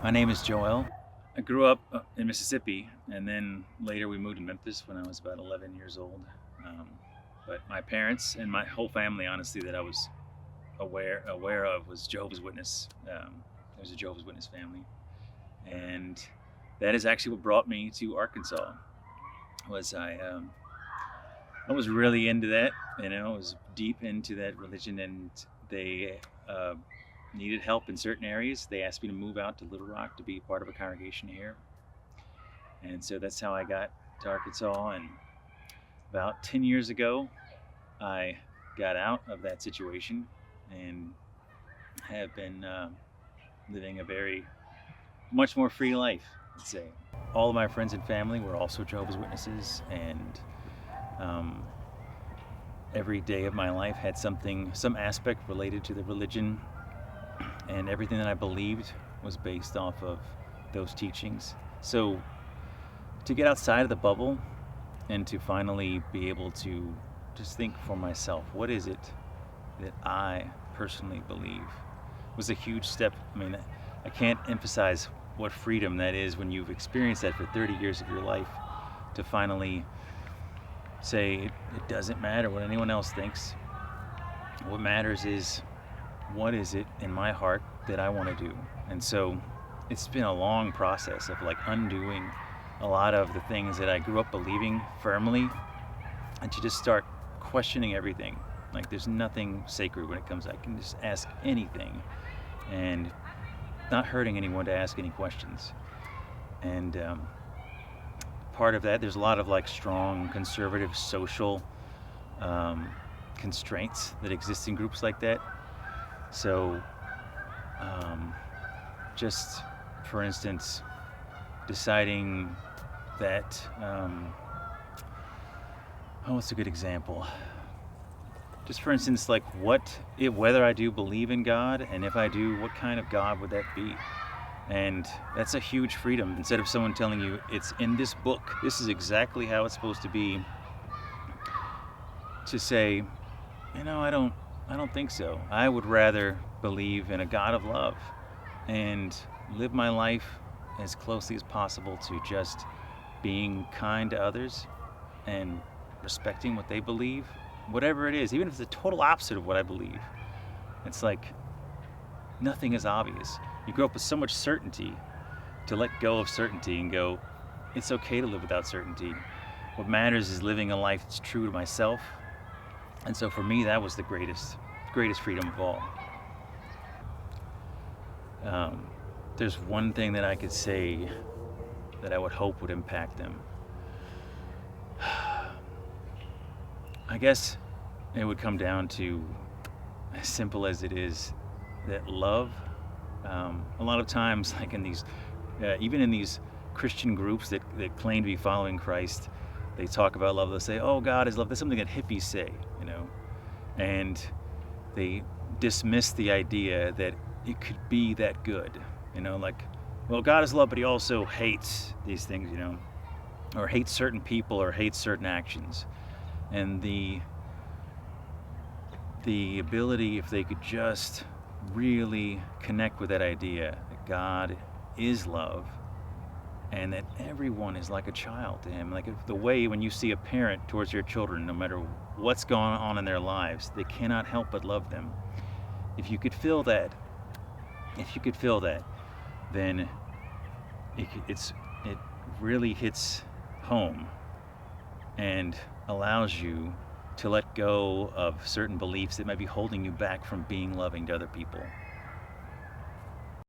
My name is Joel. I grew up in Mississippi, and then later we moved to Memphis when I was about 11 years old. Um, but my parents and my whole family, honestly, that I was aware of was Jehovah's Witness. It was a Jehovah's Witness family, and that is actually what brought me to Arkansas. Was I was really into that, I was deep into that religion, and they needed help in certain areas. They asked me to move out to Little Rock to be part of a congregation here. And so that's how I got to Arkansas. And about 10 years ago, I got out of that situation and have been living a very much more free life, I'd say. All of my friends and family were also Jehovah's Witnesses, and um, every day of my life had some aspect related to the religion, and everything that I believed was based off of those teachings. So to get outside of the bubble and to finally be able to just think for myself, what is it that I personally believe, was a huge step. I mean, I can't emphasize what freedom that is when you've experienced that for 30 years of your life, to finally say it doesn't matter what anyone else thinks. What matters is, what is it in my heart that I want to do? And so it's been a long process of like undoing a lot of the things that I grew up believing firmly, and to just start questioning everything. Like, there's nothing sacred when it comes. I can just ask anything, and not hurting anyone to ask any questions. And part of that, there's a lot of like strong conservative social constraints that exist in groups like that. So just for instance, deciding that what's a good example? Just for instance, like whether I do believe in God, and if I do, what kind of God would that be? And that's a huge freedom. Instead of someone telling you it's in this book, this is exactly how it's supposed to be, to say, I don't think so. I would rather believe in a God of love and live my life as closely as possible to just being kind to others and respecting what they believe, whatever it is, even if it's the total opposite of what I believe. It's like nothing is obvious. You grow up with so much certainty, to let go of certainty and go, it's okay to live without certainty. What matters is living a life that's true to myself. And so for me, that was the greatest freedom of all. There's one thing that I could say that I would hope would impact them. I guess it would come down to, as simple as it is, that love, a lot of times, like in these, even in these Christian groups that claim to be following Christ, they talk about love. They'll say, oh, God is love. That's something that hippies say, and they dismiss the idea that it could be that good, like, well, God is love, but he also hates these things, or hates certain people or hates certain actions. And the ability, if they could just really connect with that idea that God is love, and that everyone is like a child to him. Like the way when you see a parent towards your children, no matter what's going on in their lives, they cannot help but love them. If you could feel that, then it really hits home and allows you to let go of certain beliefs that might be holding you back from being loving to other people.